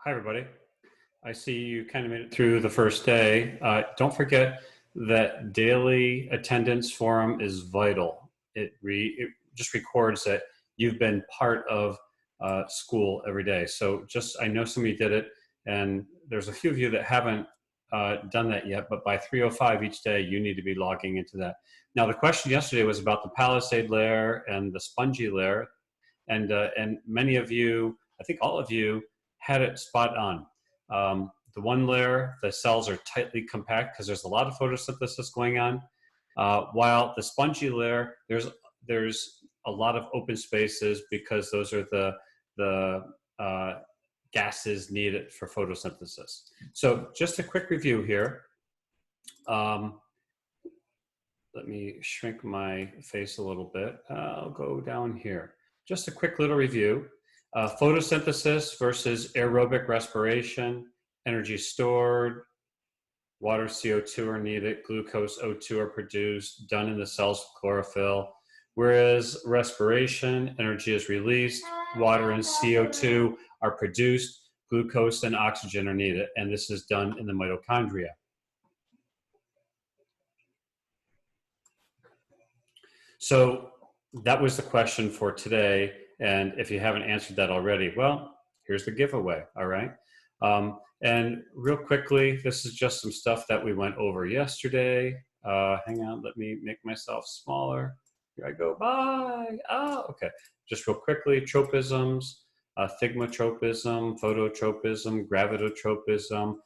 Hi, everybody. I see you kind of made it through the first day. Don't forget that daily attendance forum is vital. It just records that you've been part of school every day. So I know some of you did it, and there's a few of you that haven't done that yet, but by 3:05 each day, you need to be logging into that. Now, the question yesterday was about the Palisade layer and the spongy layer, and many of you, I think all of you, had it spot on. The one layer, the cells are tightly compact because there's a lot of photosynthesis going on, while the spongy layer, there's a lot of open spaces because those are the gases needed for photosynthesis. So just a quick review here. Let me shrink my face a little bit. I'll go down here. Just a quick little review. Photosynthesis versus aerobic respiration, energy stored, water, CO2 are needed, glucose, O2 are produced, done in the cells with chlorophyll. Whereas respiration, energy is released, water and CO2 are produced, glucose and oxygen are needed, and this is done in the mitochondria. So that was the question for today. And if you haven't answered that already, well, here's the giveaway, all right? And real quickly, this is just some stuff that we went over yesterday. Hang on, let me make myself smaller. Here I go, bye. Okay. Just real quickly, tropisms, thigmotropism, phototropism, gravidotropism.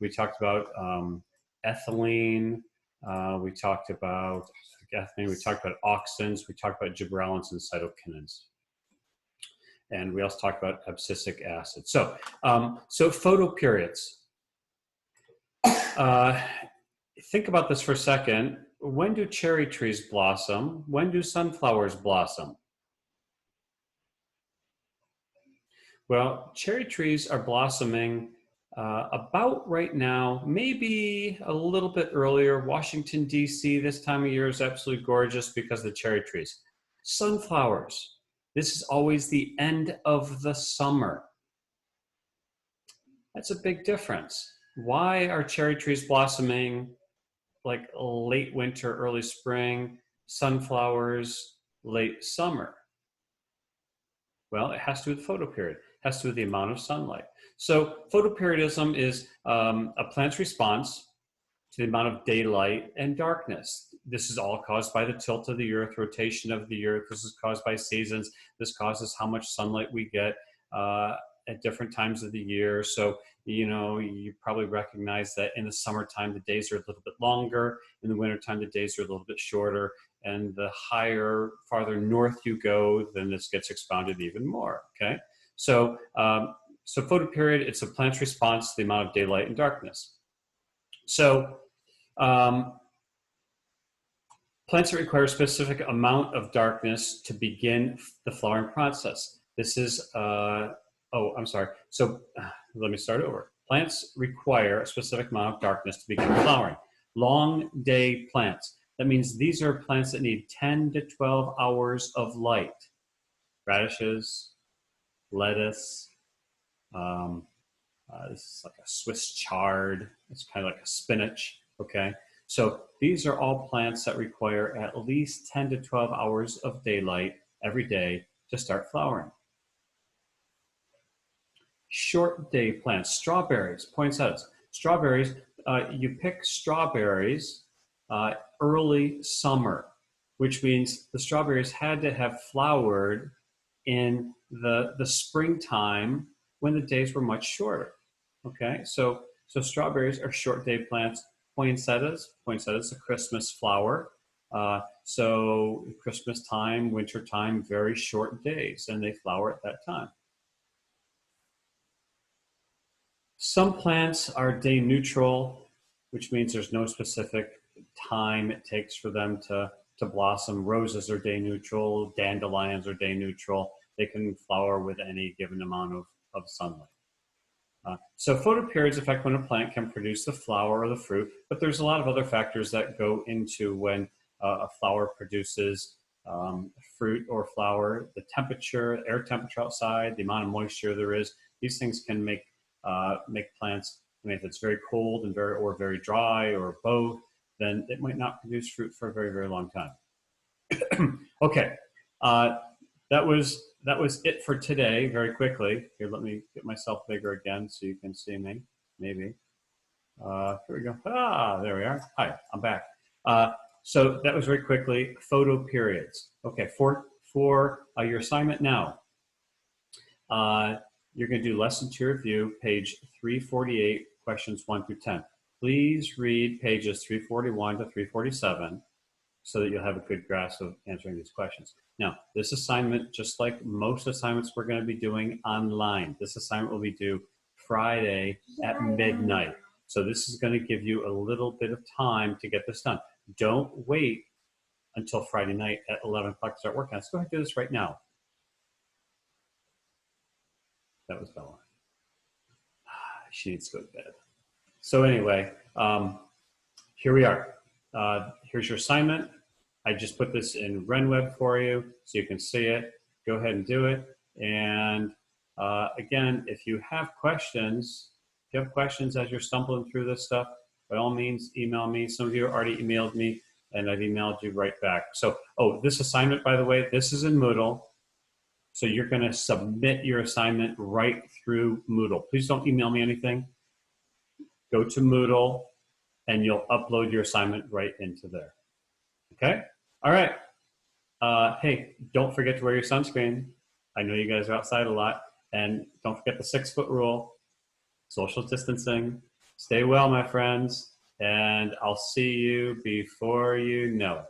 We talked about ethylene. We talked about ethylene. We talked about auxins. We talked about gibberellins and cytokinins. And we also talked about abscisic acid. So photoperiods. Think about this for a second. When do cherry trees blossom? When do sunflowers blossom? Well, cherry trees are blossoming about right now, maybe a little bit earlier. Washington, D.C. this time of year is absolutely gorgeous because of the cherry trees. Sunflowers, this is always the end of the summer. That's a big difference. Why are cherry trees blossoming like late winter, early spring, sunflowers late summer? Well, it has to do with photoperiod. It has to do with the amount of sunlight. So photoperiodism is a plant's response to the amount of daylight and darkness. This is all caused by the tilt of the earth, rotation of the earth. This is caused by seasons. This causes how much sunlight we get at different times of the year. So, you probably recognize that in the summertime, the days are a little bit longer. In the wintertime, the days are a little bit shorter. And the farther north you go, then this gets expounded even more, okay? So photoperiod, it's a plant's response to the amount of daylight and darkness. So plants that require a specific amount of darkness to begin the flowering process. This is, So let me start over. Plants require a specific amount of darkness to begin flowering. Long day plants. That means these are plants that need 10 to 12 hours of light. Radishes, lettuce, this is like a Swiss chard. It's kind of like a spinach, okay? So these are all plants that require at least 10 to 12 hours of daylight every day to start flowering. Short day plants, strawberries, poinsettias. Strawberries, you pick strawberries early summer, which means the strawberries had to have flowered in the springtime when the days were much shorter. Okay, so strawberries are short day plants. Poinsettias a Christmas flower. So Christmas time, winter time, very short days, and they flower at that time. Some plants are day neutral, which means there's no specific time it takes for them to blossom. Roses are day neutral, dandelions are day neutral. They can flower with any given amount of sunlight. So photoperiods affect when a plant can produce the flower or the fruit, but there's a lot of other factors that go into when a flower produces fruit or flower, the temperature, air temperature outside, the amount of moisture there is. These things can make plants. I mean, if it's very cold and very dry or both, then it might not produce fruit for a very, very long time. Okay, that was it for today. Very quickly, here, let me get myself bigger again so you can see me. Maybe. Here we go. There we are. Hi, I'm back. So that was very quickly photo periods. Okay, for your assignment now, you're going to do lesson 2 review, page 348, questions 1 through 10. Please read pages 341 to 347 so that you'll have a good grasp of answering these questions. Now, this assignment, just like most assignments we're going to be doing online, this assignment will be due Friday at midnight. So this is going to give you a little bit of time to get this done. Don't wait until Friday night at 11 o'clock to start working. Let's go ahead and do this right now. That was Bella. She needs to go to bed. So anyway, here we are. Here's your assignment. I just put this in RenWeb for you so you can see it. Go ahead and do it. And again, if you have questions, as you're stumbling through this stuff, by all means, email me. Some of you already emailed me, and I've emailed you right back. So, this assignment, by the way, this is in Moodle. So you're going to submit your assignment right through Moodle. Please don't email me anything. Go to Moodle, and you'll upload your assignment right into there. Okay? All right. Hey, don't forget to wear your sunscreen. I know you guys are outside a lot. And don't forget the 6-foot rule, social distancing. Stay well, my friends. And I'll see you before you know it.